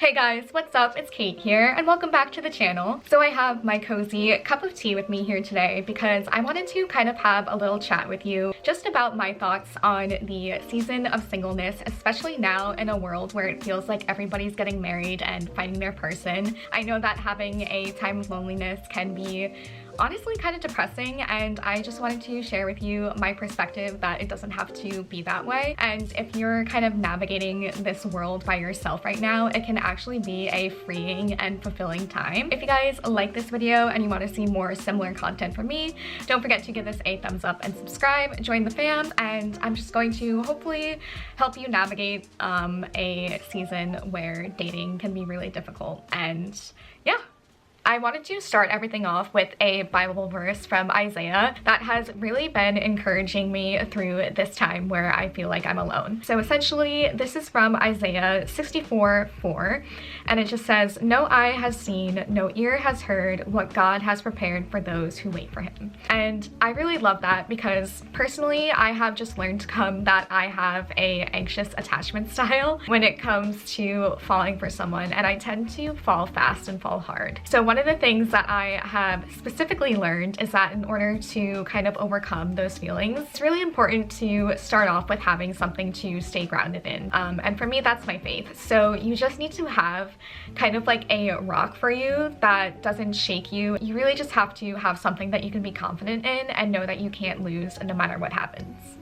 Hey guys, what's up? It's Kate here and welcome back to the channel. So I have my cozy cup of tea with me here today because I wanted to kind of have a little chat with you just about my thoughts on the season of singleness, especially now in a world where it feels like everybody's getting married and finding their person. I know that having a time of loneliness can be honestly kind of depressing, and I just wanted to share with you my perspective that it doesn't have to be that way. And if you're kind of navigating this world by yourself right now, it can actually be a freeing and fulfilling time. If you guys like this video and you want to see more similar content from me, don't forget to give this a thumbs up and subscribe, join the fam, and I'm just going to hopefully help you navigate a season where dating can be really difficult. And yeah, I wanted to start everything off with a Bible verse from Isaiah that has really been encouraging me through this time where I feel like I'm alone. So essentially, this is from Isaiah 64:4, and it just says, "No eye has seen, no ear has heard what God has prepared for those who wait for him." And I really love that because personally, I have just learned to come that I have a anxious attachment style when it comes to falling for someone, and I tend to fall fast and fall hard. So one of the things that I have specifically learned is that in order to kind of overcome those feelings, it's really important to start off with having something to stay grounded in. And for me, that's my faith. So you just need to have kind of like a rock for you that doesn't shake you. You really just have to have something that you can be confident in and know that you can't lose no matter what happens.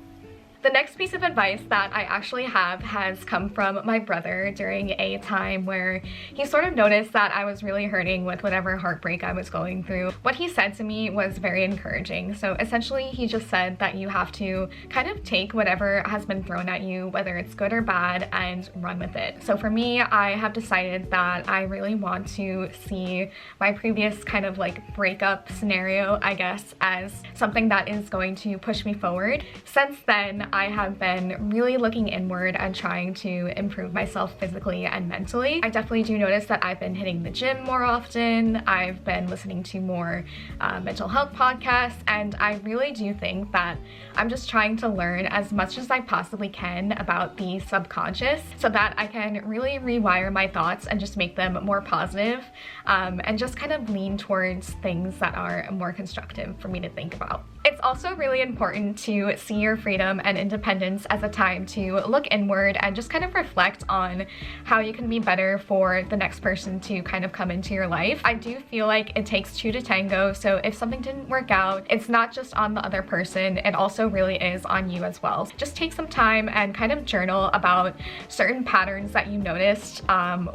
The next piece of advice that I actually have has come from my brother during a time where he sort of noticed that I was really hurting with whatever heartbreak I was going through. What he said to me was very encouraging. So essentially, he just said that you have to kind of take whatever has been thrown at you, whether it's good or bad, and run with it. So for me, I have decided that I really want to see my previous kind of like breakup scenario, I guess, as something that is going to push me forward. Since then, I have been really looking inward and trying to improve myself physically and mentally. I definitely do notice that I've been hitting the gym more often. I've been listening to more mental health podcasts, and I really do think that I'm just trying to learn as much as I possibly can about the subconscious so that I can really rewire my thoughts and just make them more positive, and just kind of lean towards things that are more constructive for me to think about. It's also really important to see your freedom and independence as a time to look inward and just kind of reflect on how you can be better for the next person to kind of come into your life. I do feel like it takes two to tango, so if something didn't work out, it's not just on the other person, it also really is on you as well. Just take some time and kind of journal about certain patterns that you noticed,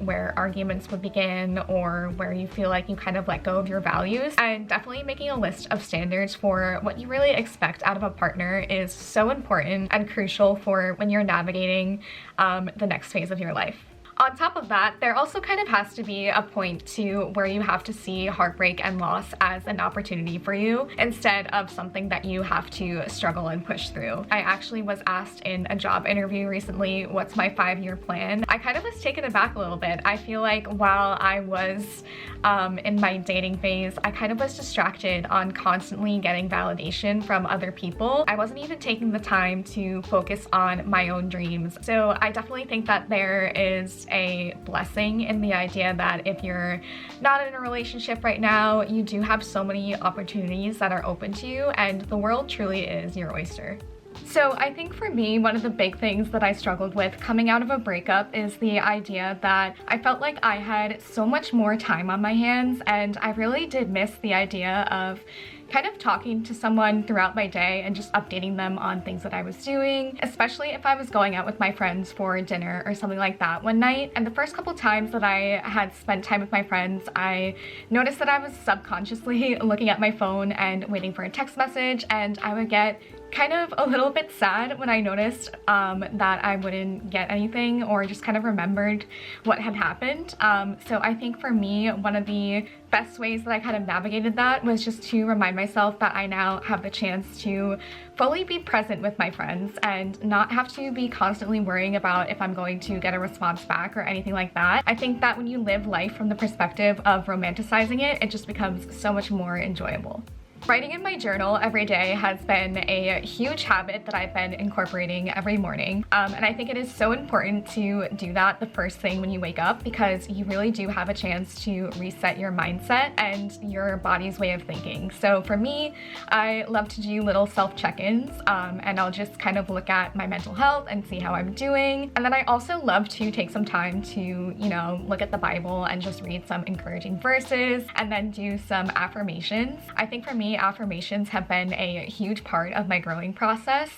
where arguments would begin or where you feel like you kind of let go of your values, and definitely making a list of standards for what you really expect out of a partner is so important and crucial for when you're navigating the next phase of your life. On top of that, there also kind of has to be a point to where you have to see heartbreak and loss as an opportunity for you instead of something that you have to struggle and push through. I actually was asked in a job interview recently, what's my 5-year plan? I kind of was taken aback a little bit. I feel like while I was in my dating phase, I kind of was distracted on constantly getting validation from other people. I wasn't even taking the time to focus on my own dreams. So I definitely think that there is a blessing in the idea that if you're not in a relationship right now, you do have so many opportunities that are open to you, and the world truly is your oyster. So I think for me, one of the big things that I struggled with coming out of a breakup is the idea that I felt like I had so much more time on my hands, and I really did miss the idea of kind of talking to someone throughout my day and just updating them on things that I was doing, especially if I was going out with my friends for dinner or something like that one night. And the first couple times that I had spent time with my friends, I noticed that I was subconsciously looking at my phone and waiting for a text message, and I would get kind of a little bit sad when I noticed that I wouldn't get anything or just kind of remembered what had happened. So I think for me, one of the best ways that I kind of navigated that was just to remind myself that I now have the chance to fully be present with my friends and not have to be constantly worrying about if I'm going to get a response back or anything like that. I think that when you live life from the perspective of romanticizing it, it just becomes so much more enjoyable. Writing in my journal every day has been a huge habit that I've been incorporating every morning. And I think it is so important to do that the first thing when you wake up, because you really do have a chance to reset your mindset and your body's way of thinking. So for me, I love to do little self-check-ins, and I'll just kind of look at my mental health and see how I'm doing. And then I also love to take some time to, you know, look at the Bible and just read some encouraging verses and then do some affirmations. I think for me, affirmations have been a huge part of my growing process.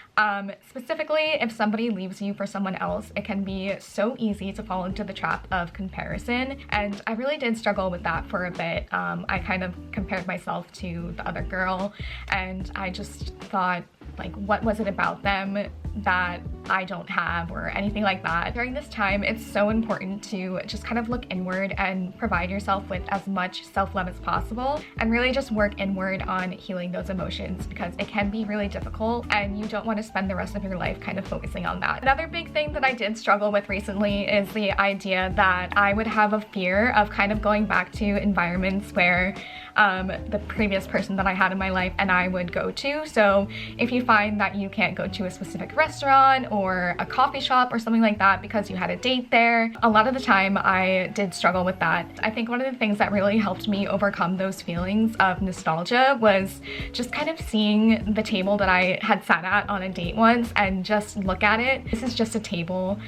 Specifically, if somebody leaves you for someone else, it can be so easy to fall into the trap of comparison. And I really did struggle with that for a bit. I kind of compared myself to the other girl, and I just thought, like, what was it about them that I don't have or anything like that. During this time, it's so important to just kind of look inward and provide yourself with as much self-love as possible, and really just work inward on healing those emotions, because it can be really difficult and you don't want to spend the rest of your life kind of focusing on that. Another big thing that I did struggle with recently is the idea that I would have a fear of kind of going back to environments where the previous person that I had in my life and I would go to. So if you find that you can't go to a specific restaurant or a coffee shop or something like that because you had a date there, a lot of the time I did struggle with that. I think one of the things that really helped me overcome those feelings of nostalgia was just kind of seeing the table that I had sat at on a date once and just look at it. This is just a table.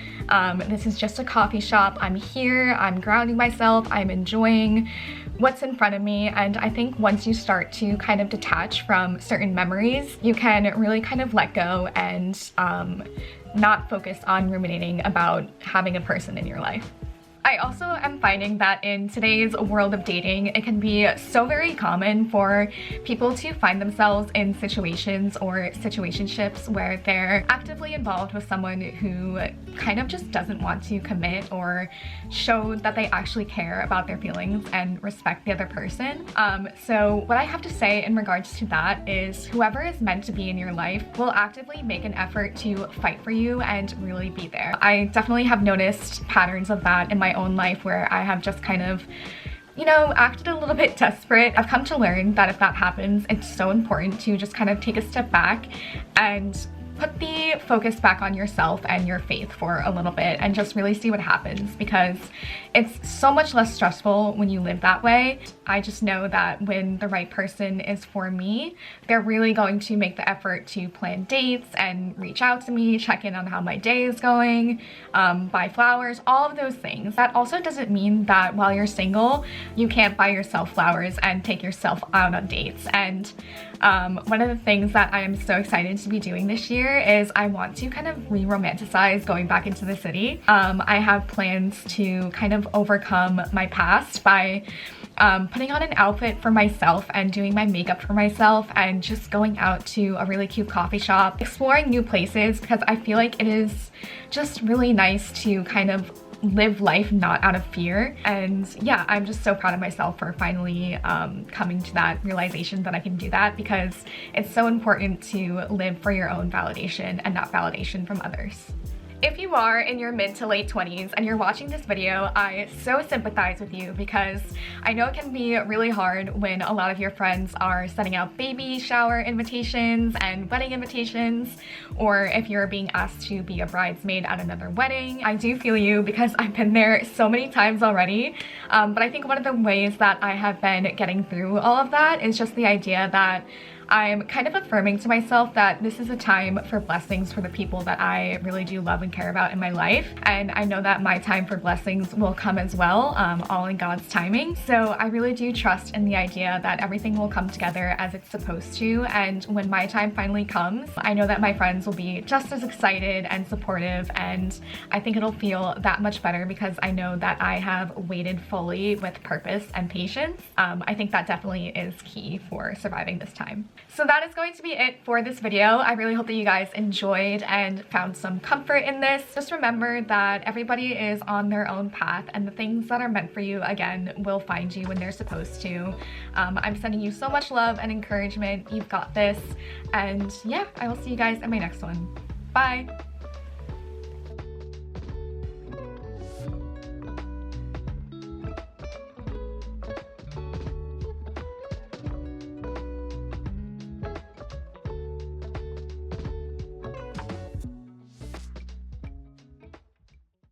This is just a coffee shop. I'm here, I'm grounding myself, I'm enjoying what's in front of me. And I think once you start to kind of detach from certain memories, you can really kind of let go and not focus on ruminating about having a person in your life. I also am finding that in today's world of dating, it can be so very common for people to find themselves in situations or situationships where they're actively involved with someone who kind of just doesn't want to commit or show that they actually care about their feelings and respect the other person. So what I have to say in regards to that is whoever is meant to be in your life will actively make an effort to fight for you and really be there. I definitely have noticed patterns of that in my own life where I have just kind of, you know, acted a little bit desperate. I've come to learn that if that happens, it's so important to just kind of take a step back and put the focus back on yourself and your faith for a little bit and just really see what happens, because it's so much less stressful when you live that way. I just know that when the right person is for me, they're really going to make the effort to plan dates and reach out to me, check in on how my day is going, buy flowers, all of those things. That also doesn't mean that while you're single, you can't buy yourself flowers and take yourself out on dates. And one of the things that I am so excited to be doing this year is I want to kind of re-romanticize going back into the city. I have plans to kind of overcome my past by putting on an outfit for myself and doing my makeup for myself and just going out to a really cute coffee shop, exploring new places, because I feel like it is just really nice to kind of live life not out of fear. And yeah, I'm just so proud of myself for finally coming to that realization that I can do that, because it's so important to live for your own validation and not validation from others. If you are in your mid to late 20s and you're watching this video, I so sympathize with you, because I know it can be really hard when a lot of your friends are sending out baby shower invitations and wedding invitations, or if you're being asked to be a bridesmaid at another wedding. I do feel you, because I've been there so many times already. But I think one of the ways that I have been getting through all of that is just the idea that I'm kind of affirming to myself that this is a time for blessings for the people that I really do love and care about in my life. And I know that my time for blessings will come as well, all in God's timing. So I really do trust in the idea that everything will come together as it's supposed to. And when my time finally comes, I know that my friends will be just as excited and supportive. And I think it'll feel that much better, because I know that I have waited fully with purpose and patience. I think that definitely is key for surviving this time. So that is going to be it for this video. I really hope that you guys enjoyed and found some comfort in this. Just remember that everybody is on their own path, and the things that are meant for you, again, will find you when they're supposed to. I'm sending you so much love and encouragement. You've got this. And yeah, I will see you guys in my next one. Bye!